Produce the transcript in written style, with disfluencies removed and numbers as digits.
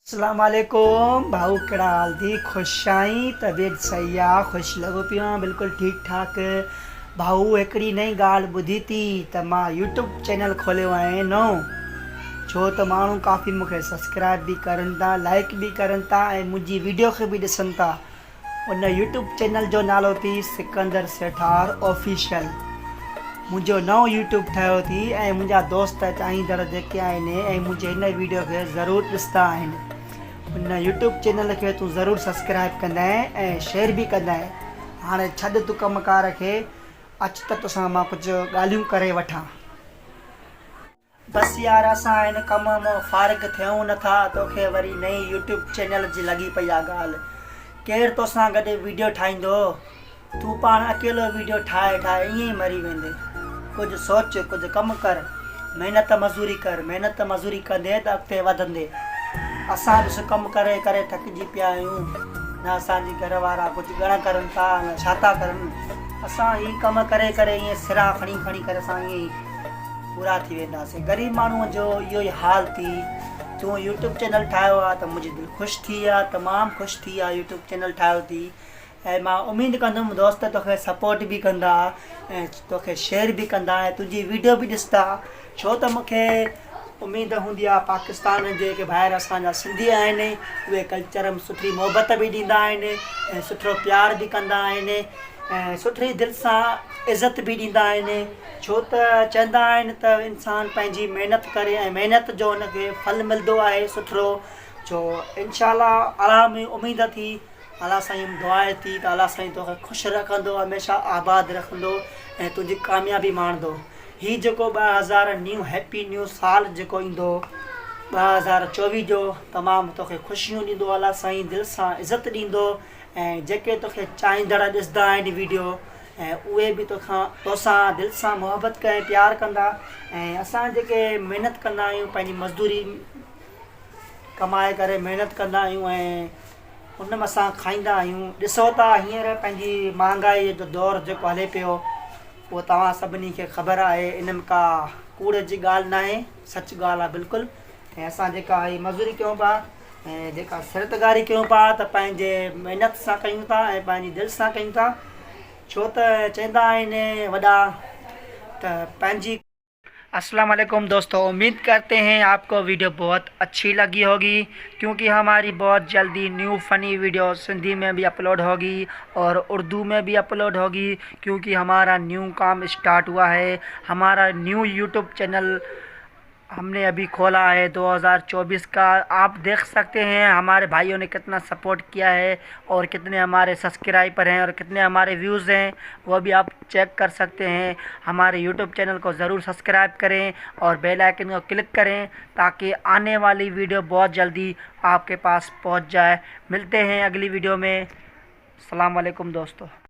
अस्सलाम वालेकुम भाऊ, कहिड़ा हाल थी? खुश आई? तबीयत सही आहे? ख़ुशि लॻो पियो आहे? बिल्कुलु ठीकु ठाक भाऊ। हिकिड़ी नई ॻाल्हि ॿुधी थी त मां यूट्यूब चैनल खोलियो आहे नओं। छो त माण्हू काफ़ी मूंखे सब्सक्राइब बि करनि था, लाइक बि करनि था ऐं मुंहिंजी वीडियो खे बि ॾिसनि था। उन यूट्यूब चैनल जो नालो थी सिकंदर सेठार ऑफिशियल। मुंहिंजो नओं यूट्यूब ठहियो थी ऐं मुंहिंजा दोस्त चाहींदड़ जेके आहिनि ऐं मुंहिंजे हिन वीडियो खे ज़रूरु ॾिसंदा आहिनि। उन यूट्यूब चैनल खे तूं ज़रूरु सब्सक्राइब कंदे ऐं शेयर बि कंदे। हाणे छॾ तूं कमकार खे, अच त तोसां मां कुझु ॻाल्हियूं करे वठां। बसि यार, असां हिन कम मां फ़ारिग थियूं नथा, तोखे वरी नई यूट्यूब चैनल जी लॻी पई आहे ॻाल्हि। केरु तोसां गॾु वीडियो ठाहींदो? तूं पाण अकेलो वीडियो ठाहे ईअं ई मरी वेंदे। कुझु सोच, कुझु कमु कर, महिनत मज़ूरी कर। महिनत मज़ूरी कंदे त अॻिते वधंदे। असां ॾिस कमु करे करे थकिजी पिया आहियूं। न असांजी घर वारा कुझु ॻण करनि था, न छा था करनि। असां ही कमु करे करे ईअं सिरां खणी खणी करे असां ईअं ई पूरा थी वेंदासीं। ग़रीब माण्हूअ जो इहो ई हाल थी। तूं यूट्यूब चैनल ठाहियो आहे त मुंहिंजी दिलि ख़ुशि थी आहे, तमामु ख़ुशि थी आहे। यूट्यूब चैनल ठाहियो थी ऐं मां उमेदु कंदुमि दोस्त तोखे सपोर्ट बि कंदा ऐं तोखे शेयर बि कंदा ऐं तुंहिंजी वीडियो बि ॾिसंदा। छो त मूंखे उमेदु हूंदी आहे पाकिस्तान जेके ॿाहिरि असांजा सिंधी आहिनि, उहे कल्चर में सुठी मोहबत बि ॾींदा आहिनि ऐं सुठो प्यार बि कंदा आहिनि ऐं सुठी दिलि सां इज़त बि ॾींदा आहिनि। छो त चवंदा आहिनि त इंसानु पंहिंजी महिनत करे ऐं महिनत जो हुनखे फल मिलंदो आहे सुठो। जो इंशाअल्लाह अल्लाह में उमेदु थी, अल्लाह साईं दुआ थी त अल्लाह साईं तोखे ख़ुशि रखंदो, हमेशह आबाद रखंदो ऐं तुंहिंजी कामयाबी माणंदो। हीउ जेको 2000 न्यू हैप्पी न्यू साल जेको ईंदो 2024 जो, तमामु तोखे ख़ुशियूं ॾींदो। अल्लाह साईं दिलि सां इज़त ॾींदो ऐं जेके तोखे चाहींदड़ ॾिसंदा आहिनि वीडियो ऐं उहे बि तोसां दिलि सां मोहबत करें, प्यारु कंदा। ऐं असां जेके महिनत कंदा आहियूं, पंहिंजी मज़दूरी कमाए करे महिनत कंदा आहियूं ऐं उन में असां खाईंदा आहियूं। ॾिसो था हींअर पंहिंजी महांगाई जो दौरु जेको हले पियो, उहो तव्हां सभिनी खे ख़बर आहे। इन में का कूड़ जी ॻाल्हि न आहे, सच ॻाल्हि आहे बिल्कुलु। ऐं असां जेका हीअ मज़ूरी कयूं पिया ऐं जेका सिरतगारी कयूं पिया त पंहिंजे महिनत सां कयूं था ऐं पंहिंजी दिलि सां कयूं था। छो त चवंदा आहिनि वॾा त पंहिंजी। अस्सलाम वालेकुम दोस्तों, उम्मीद करते हैं आपको वीडियो बहुत अच्छी लगी होगी, क्योंकि हमारी बहुत जल्दी न्यू फ़नी वीडियो सिंधी में भी अपलोड होगी और उर्दू में भी अपलोड होगी, क्योंकि हमारा न्यू काम स्टार्ट हुआ है। हमारा न्यू यूट्यूब चैनल हमने अभी खोला है 2024 का। आप देख सकते हैं हमारे भाइयों ने कितना सपोर्ट किया है और कितने हमारे सब्सक्राइबर हैं और कितने हमारे व्यूज़ हैं, वो भी आप चेक कर सकते हैं। हमारे यूट्यूब चैनल को ज़रूर सब्सक्राइब करें और बेल आइकन को क्लिक करें ताकि आने वाली वीडियो बहुत जल्दी आपके पास पहुंच जाए। मिलते हैं अगली वीडियो में। अस्सलाम वालेकुम दोस्तों।